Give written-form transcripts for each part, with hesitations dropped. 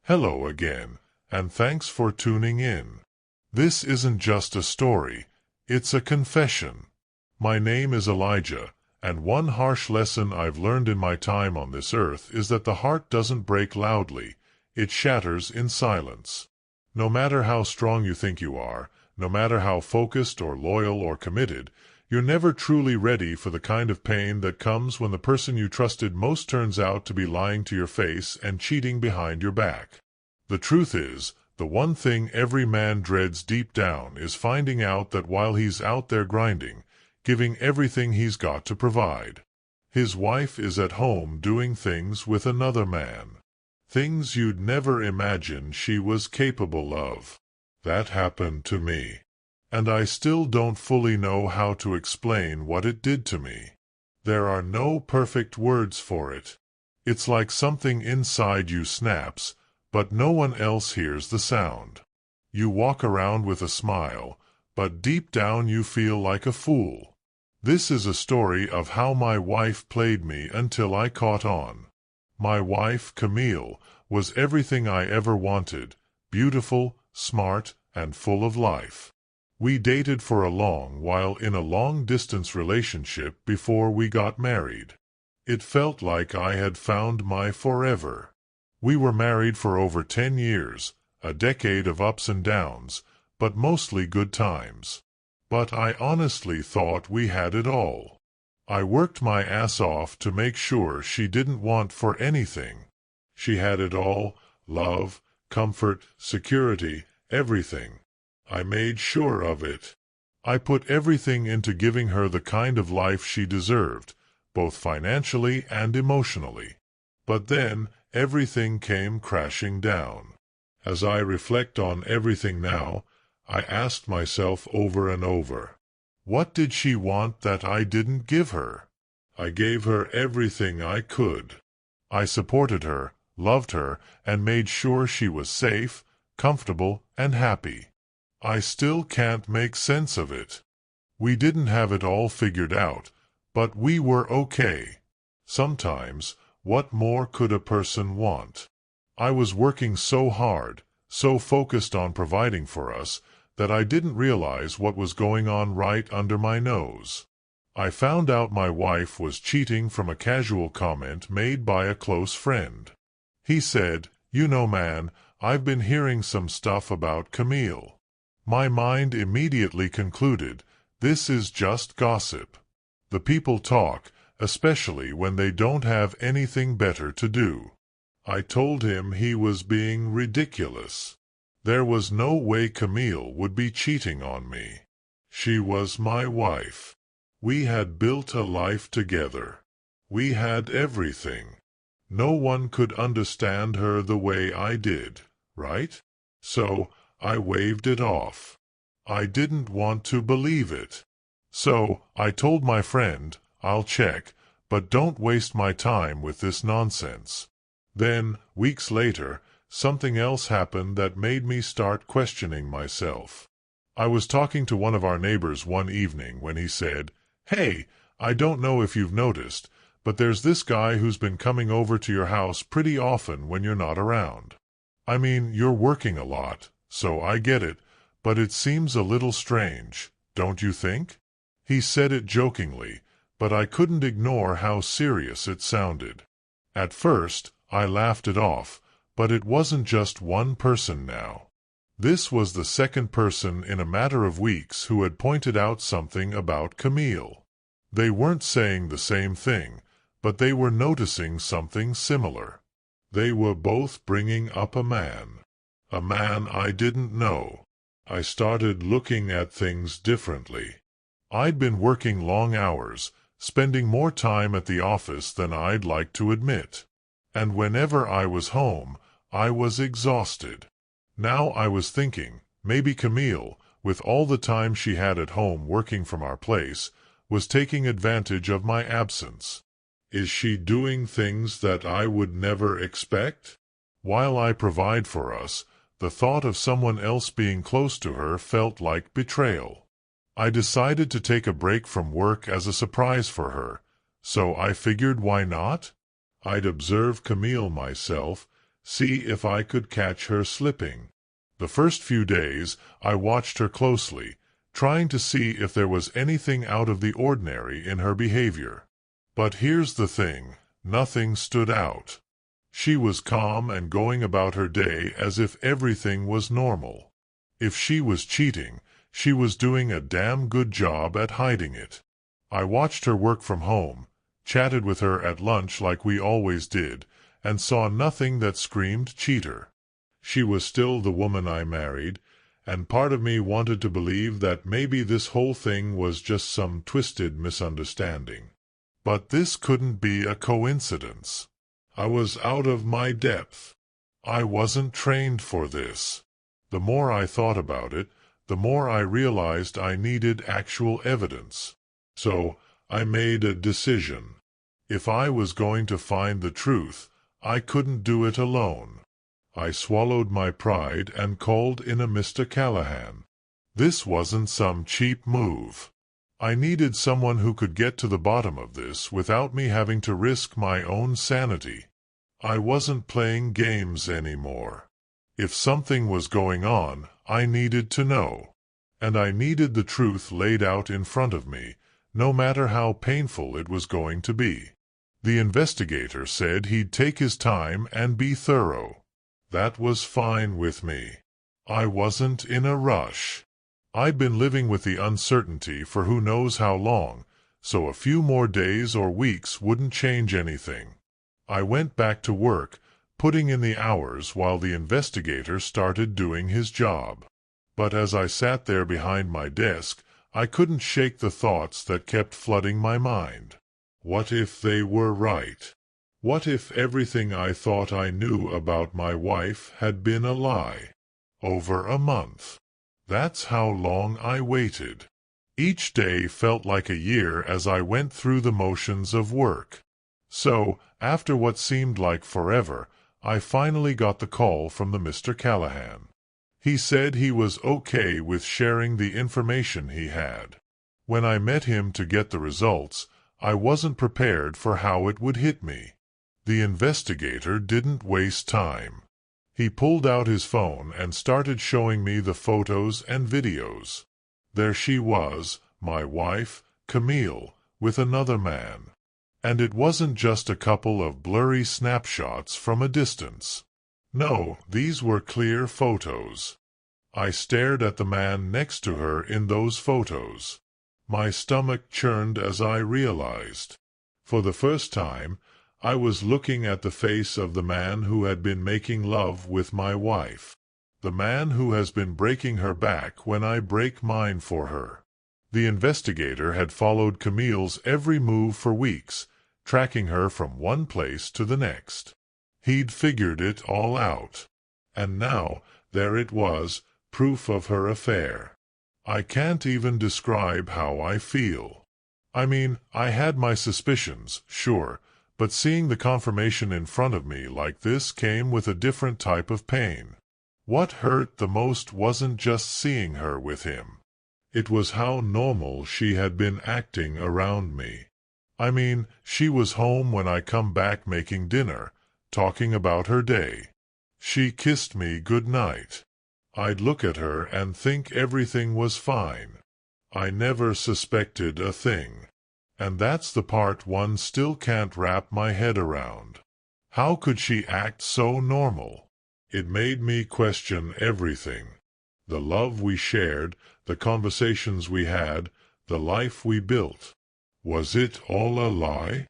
Hello again, and thanks for tuning in. This isn't just a story, it's a confession. My name is Elijah, and one harsh lesson I've learned in my time on this earth is that the heart doesn't break loudly, it shatters in silence. No matter how strong you think you are, no matter how focused or loyal or committed, you're never truly ready for the kind of pain that comes when the person you trusted most turns out to be lying to your face and cheating behind your back. The truth is, the one thing every man dreads deep down is finding out that while he's out there grinding, giving everything he's got to provide, his wife is at home doing things with another man. Things you'd never imagine she was capable of. That happened to me. And I still don't fully know how to explain what it did to me. There are no perfect words for it. It's like something inside you snaps, but no one else hears the sound. You walk around with a smile, but deep down you feel like a fool. This is a story of how my wife played me until I caught on. My wife, Camille, was everything I ever wanted, beautiful, smart, and full of life. We dated for a long while in a long-distance relationship before we got married. It felt like I had found my forever. We were married for over 10 years, a decade of ups and downs, but mostly good times. But I honestly thought we had it all. I worked my ass off to make sure she didn't want for anything. She had it all: love, comfort, security, everything. I made sure of it. I put everything into giving her the kind of life she deserved, both financially and emotionally. But then, everything came crashing down. As I reflect on everything now, I asked myself over and over, what did she want that I didn't give her? I gave her everything I could. I supported her, loved her, and made sure she was safe, comfortable, and happy. I still can't make sense of it. We didn't have it all figured out, but we were okay. Sometimes, what more could a person want? I was working so hard, so focused on providing for us, that I didn't realize what was going on right under my nose. I found out my wife was cheating from a casual comment made by a close friend. He said, "You know, man, I've been hearing some stuff about Camille." My mind immediately concluded, this is just gossip. The people talk, especially when they don't have anything better to do. I told him he was being ridiculous. There was no way Camille would be cheating on me. She was my wife. We had built a life together. We had everything. No one could understand her the way I did, right? So, I waved it off. I didn't want to believe it. So, I told my friend, I'll check, but don't waste my time with this nonsense. Then, weeks later, something else happened that made me start questioning myself. I was talking to one of our neighbors one evening when he said, "Hey, I don't know if you've noticed, but there's this guy who's been coming over to your house pretty often when you're not around. I mean, you're working a lot, so I get it, but it seems a little strange, don't you think?" He said it jokingly, but I couldn't ignore how serious it sounded. At first, I laughed it off, but it wasn't just one person now. This was the second person in a matter of weeks who had pointed out something about Camille. They weren't saying the same thing, but they were noticing something similar. They were both bringing up a man I didn't know. I started looking at things differently. I'd been working long hours, spending more time at the office than I'd like to admit. And whenever I was home, I was exhausted. Now I was thinking, maybe Camille, with all the time she had at home working from our place, was taking advantage of my absence. Is she doing things that I would never expect? While I provide for us, the thought of someone else being close to her felt like betrayal. I decided to take a break from work as a surprise for her, so I figured why not? I'd observe Camille myself, see if I could catch her slipping. The first few days, I watched her closely, trying to see if there was anything out of the ordinary in her behavior. But here's the thing, nothing stood out. She was calm and going about her day as if everything was normal. If she was cheating, she was doing a damn good job at hiding it. I watched her work from home, chatted with her at lunch like we always did, and saw nothing that screamed cheater. She was still the woman I married, and part of me wanted to believe that maybe this whole thing was just some twisted misunderstanding. But this couldn't be a coincidence. I was out of my depth. I wasn't trained for this. The more I thought about it, the more I realized I needed actual evidence. So, I made a decision. If I was going to find the truth, I couldn't do it alone. I swallowed my pride and called in a Mr. Callahan. This wasn't some cheap move. I needed someone who could get to the bottom of this without me having to risk my own sanity. I wasn't playing games anymore. If something was going on, I needed to know. And I needed the truth laid out in front of me, no matter how painful it was going to be. The investigator said he'd take his time and be thorough. That was fine with me. I wasn't in a rush. I'd been living with the uncertainty for who knows how long, so a few more days or weeks wouldn't change anything. I went back to work, putting in the hours while the investigator started doing his job. But as I sat there behind my desk, I couldn't shake the thoughts that kept flooding my mind. What if they were right? What if everything I thought I knew about my wife had been a lie? Over a month. That's how long I waited. Each day felt like a year as I went through the motions of work. So, after what seemed like forever, I finally got the call from the Mr. Callahan. He said he was okay with sharing the information he had. When I met him to get the results, I wasn't prepared for how it would hit me. The investigator didn't waste time. He pulled out his phone and started showing me the photos and videos. There she was, my wife, Camille, with another man. And it wasn't just a couple of blurry snapshots from a distance. No, these were clear photos. I stared at the man next to her in those photos. My stomach churned as I realized. For the first time, I was looking at the face of the man who had been making love with my wife. The man who has been breaking her back when I break mine for her. The investigator had followed Camille's every move for weeks, tracking her from one place to the next. He'd figured it all out. And now, there it was, proof of her affair. I can't even describe how I feel. I mean, I had my suspicions, sure, but seeing the confirmation in front of me like this came with a different type of pain. What hurt the most wasn't just seeing her with him. It was how normal she had been acting around me. I mean, she was home when I come back making dinner, talking about her day. She kissed me good night. I'd look at her and think everything was fine. I never suspected a thing. And that's the part one still can't wrap my head around. How could she act so normal? It made me question everything. The love we shared, the conversations we had, the life we built. Was it all a lie?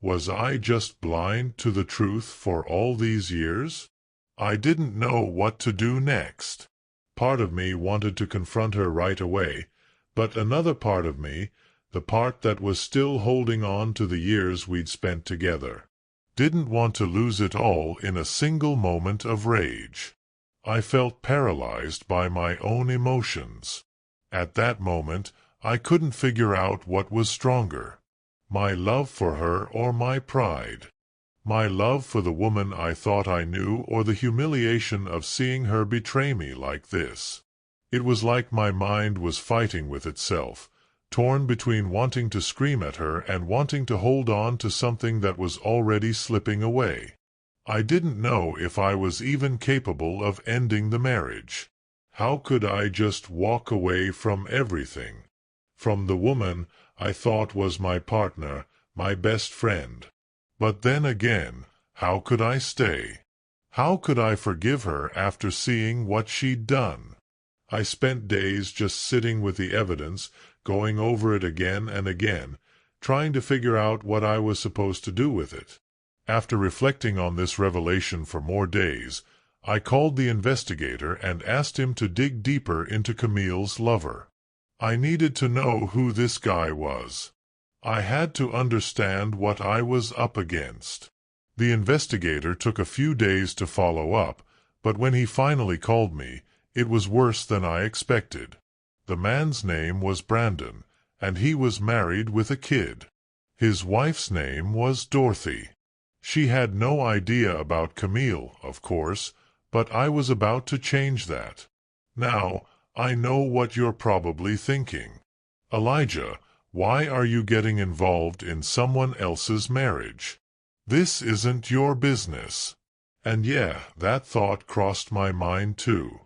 Was I just blind to the truth for all these years? I didn't know what to do next. Part of me wanted to confront her right away, but another part of me, the part that was still holding on to the years we'd spent together, didn't want to lose it all in a single moment of rage. I felt paralyzed by my own emotions. At that moment, I couldn't figure out what was stronger, my love for her or my pride. My love for the woman I thought I knew or the humiliation of seeing her betray me like this. It was like my mind was fighting with itself, torn between wanting to scream at her and wanting to hold on to something that was already slipping away. I didn't know if I was even capable of ending the marriage. How could I just walk away from everything? From the woman I thought was my partner, my best friend. But then again, how could I stay? How could I forgive her after seeing what she'd done? I spent days just sitting with the evidence, going over it again and again, trying to figure out what I was supposed to do with it. After reflecting on this revelation for more days, I called the investigator and asked him to dig deeper into Camille's lover. I needed to know who this guy was. I had to understand what I was up against. The investigator took a few days to follow up, but when he finally called me, it was worse than I expected. The man's name was Brandon, and he was married with a kid. His wife's name was Dorothy. She had no idea about Camille, of course, but I was about to change that. Now, I know what you're probably thinking. Elijah, why are you getting involved in someone else's marriage? This isn't your business. And yeah, that thought crossed my mind too.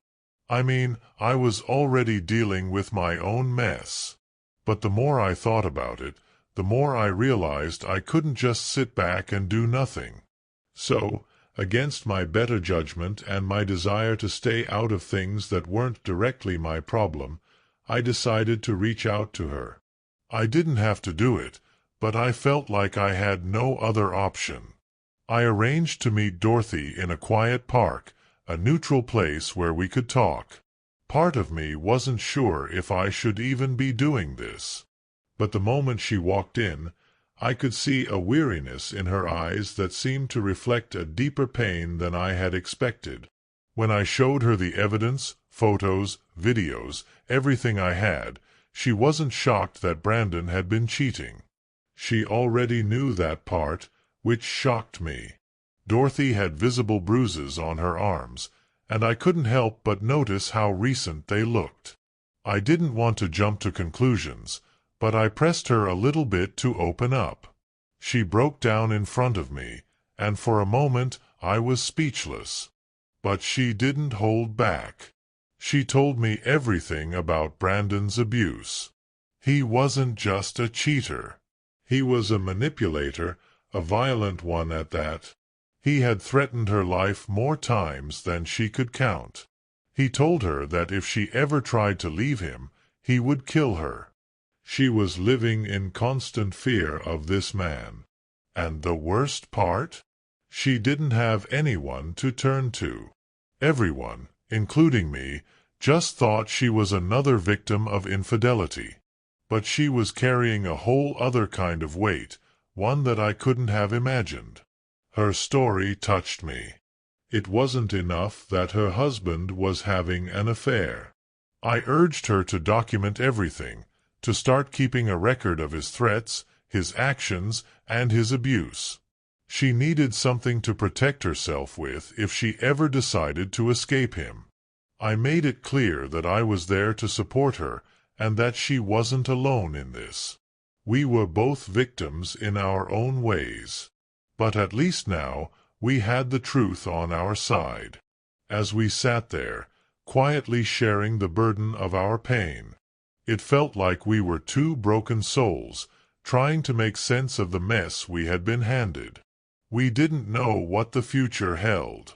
I mean, I was already dealing with my own mess. But the more I thought about it, the more I realized I couldn't just sit back and do nothing. So, against my better judgment and my desire to stay out of things that weren't directly my problem, I decided to reach out to her. I didn't have to do it, but I felt like I had no other option. I arranged to meet Dorothy in a quiet park, a neutral place where we could talk. Part of me wasn't sure if I should even be doing this. But the moment she walked in, I could see a weariness in her eyes that seemed to reflect a deeper pain than I had expected. When I showed her the evidence, photos, videos, everything I had, she wasn't shocked that Brandon had been cheating. She already knew that part, which shocked me. Dorothy had visible bruises on her arms, and I couldn't help but notice how recent they looked. I didn't want to jump to conclusions, but I pressed her a little bit to open up. She broke down in front of me, and for a moment I was speechless. But she didn't hold back. She told me everything about Brandon's abuse. He wasn't just a cheater. He was a manipulator, a violent one at that. He had threatened her life more times than she could count. He told her that if she ever tried to leave him, he would kill her. She was living in constant fear of this man. And the worst part? She didn't have anyone to turn to. Everyone, including me, just thought she was another victim of infidelity. But she was carrying a whole other kind of weight, one that I couldn't have imagined. Her story touched me. It wasn't enough that her husband was having an affair. I urged her to document everything, to start keeping a record of his threats, his actions, and his abuse. She needed something to protect herself with if she ever decided to escape him. I made it clear that I was there to support her and that she wasn't alone in this. We were both victims in our own ways. But at least now we had the truth on our side. As we sat there, quietly sharing the burden of our pain, it felt like we were two broken souls, trying to make sense of the mess we had been handed. We didn't know what the future held.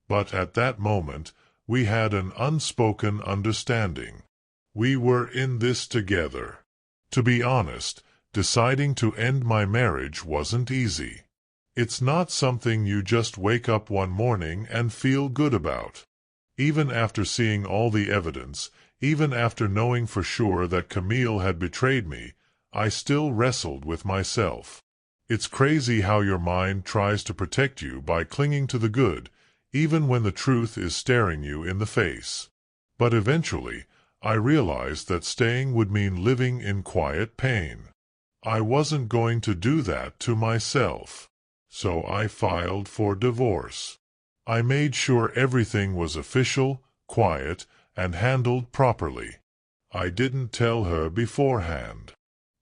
But at that moment, we had an unspoken understanding. We were in this together. To be honest, deciding to end my marriage wasn't easy. It's not something you just wake up one morning and feel good about. Even after seeing all the evidence, even after knowing for sure that Camille had betrayed me, I still wrestled with myself. It's crazy how your mind tries to protect you by clinging to the good, even when the truth is staring you in the face. But eventually, I realized that staying would mean living in quiet pain. I wasn't going to do that to myself. So I filed for divorce. I made sure everything was official, quiet, and handled properly. I didn't tell her beforehand.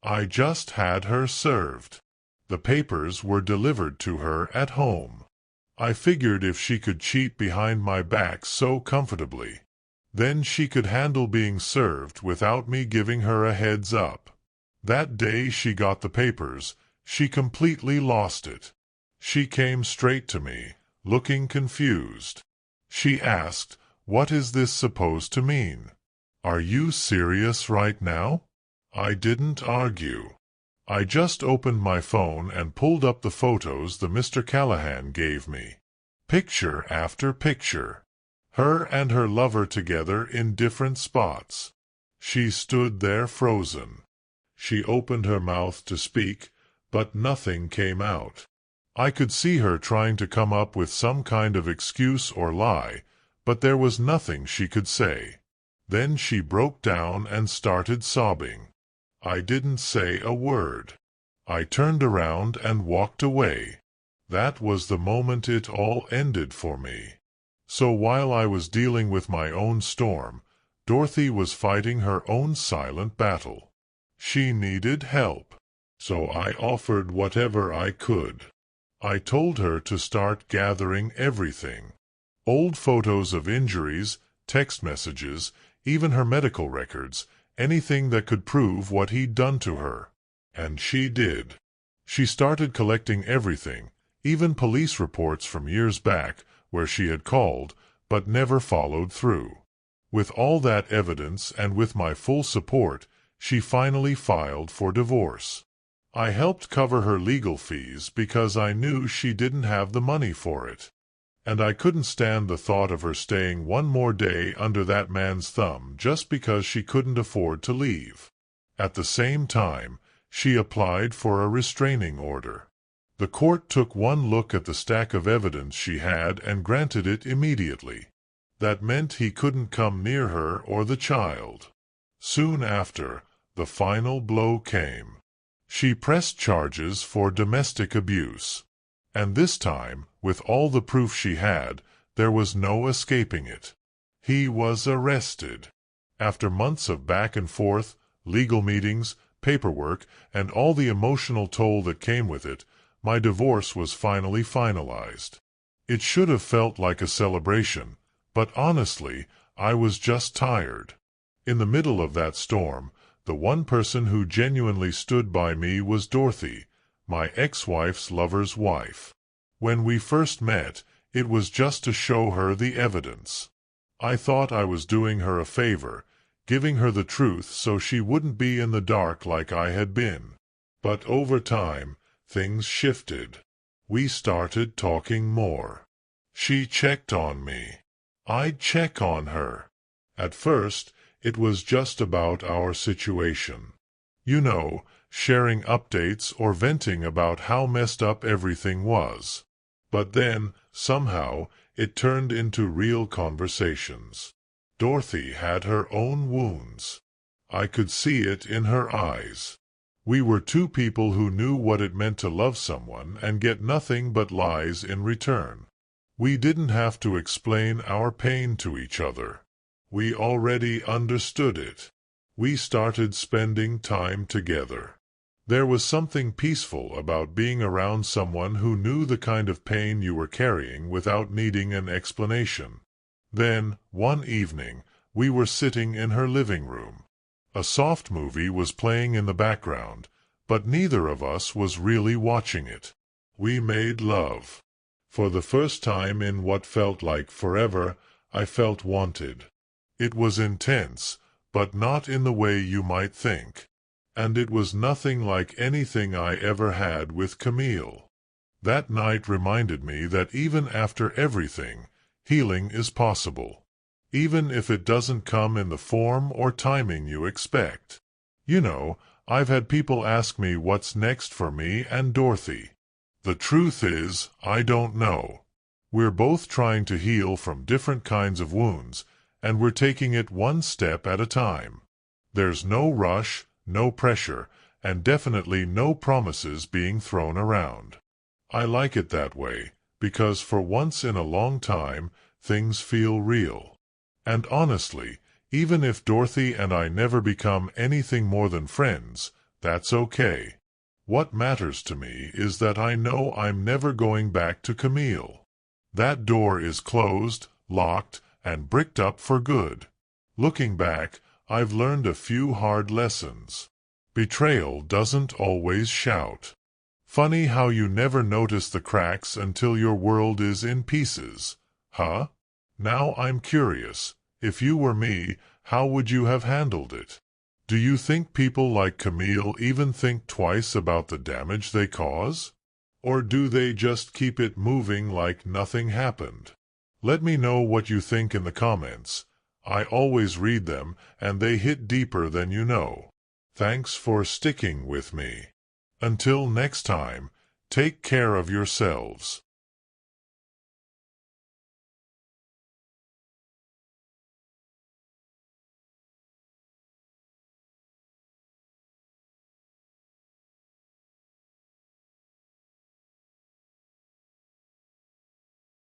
I just had her served. The papers were delivered to her at home. I figured if she could cheat behind my back so comfortably, then she could handle being served without me giving her a heads up. That day she got the papers, she completely lost it. She came straight to me, looking confused. She asked, "What is this supposed to mean? Are you serious right now?" I didn't argue. I just opened my phone and pulled up the photos the Mr. Callahan gave me. Picture after picture. Her and her lover together in different spots. She stood there frozen. She opened her mouth to speak, but nothing came out. I could see her trying to come up with some kind of excuse or lie, but there was nothing she could say. Then she broke down and started sobbing. I didn't say a word. I turned around and walked away. That was the moment it all ended for me. So while I was dealing with my own storm, Dorothy was fighting her own silent battle. She needed help. So I offered whatever I could. I told her to start gathering everything. Old photos of injuries, text messages, even her medical records, anything that could prove what he'd done to her. And she did. She started collecting everything, even police reports from years back where she had called, but never followed through. With all that evidence and with my full support, she finally filed for divorce. I helped cover her legal fees because I knew she didn't have the money for it. And I couldn't stand the thought of her staying one more day under that man's thumb just because she couldn't afford to leave. At the same time, she applied for a restraining order. The court took one look at the stack of evidence she had and granted it immediately. That meant he couldn't come near her or the child. Soon after, the final blow came. She pressed charges for domestic abuse. And this time, with all the proof she had, there was no escaping it. He was arrested. After months of back and forth, legal meetings, paperwork, and all the emotional toll that came with it, my divorce was finally finalized. It should have felt like a celebration, but honestly, I was just tired. In the middle of that storm, the one person who genuinely stood by me was Dorothy, my ex-wife's lover's wife. When we first met, it was just to show her the evidence. I thought I was doing her a favor, giving her the truth so she wouldn't be in the dark like I had been. But over time, things shifted. We started talking more. She checked on me. I'd check on her. At first, it was just about our situation. You know, sharing updates or venting about how messed up everything was. But then, somehow, it turned into real conversations. Dorothy had her own wounds. I could see it in her eyes. We were two people who knew what it meant to love someone and get nothing but lies in return. We didn't have to explain our pain to each other. We already understood it. We started spending time together. There was something peaceful about being around someone who knew the kind of pain you were carrying without needing an explanation. Then, one evening, we were sitting in her living room. A soft movie was playing in the background, but neither of us was really watching it. We made love. For the first time in what felt like forever, I felt wanted. It was intense, but not in the way you might think. And it was nothing like anything I ever had with Camille. That night reminded me that even after everything, healing is possible. Even if it doesn't come in the form or timing you expect. You know, I've had people ask me what's next for me and Dorothy. The truth is, I don't know. We're both trying to heal from different kinds of wounds, and we're taking it one step at a time. There's no rush, no pressure, and definitely no promises being thrown around. I like it that way, because for once in a long time, things feel real. And honestly, even if Dorothy and I never become anything more than friends, that's okay. What matters to me is that I know I'm never going back to Camille. That door is closed, locked, and bricked up for good. Looking back, I've learned a few hard lessons. Betrayal doesn't always shout. Funny how you never notice the cracks until your world is in pieces. Huh? Now I'm curious. If you were me, how would you have handled it? Do you think people like Camille even think twice about the damage they cause? Or do they just keep it moving like nothing happened? Let me know what you think in the comments. I always read them, and they hit deeper than you know. Thanks for sticking with me. Until next time, take care of yourselves.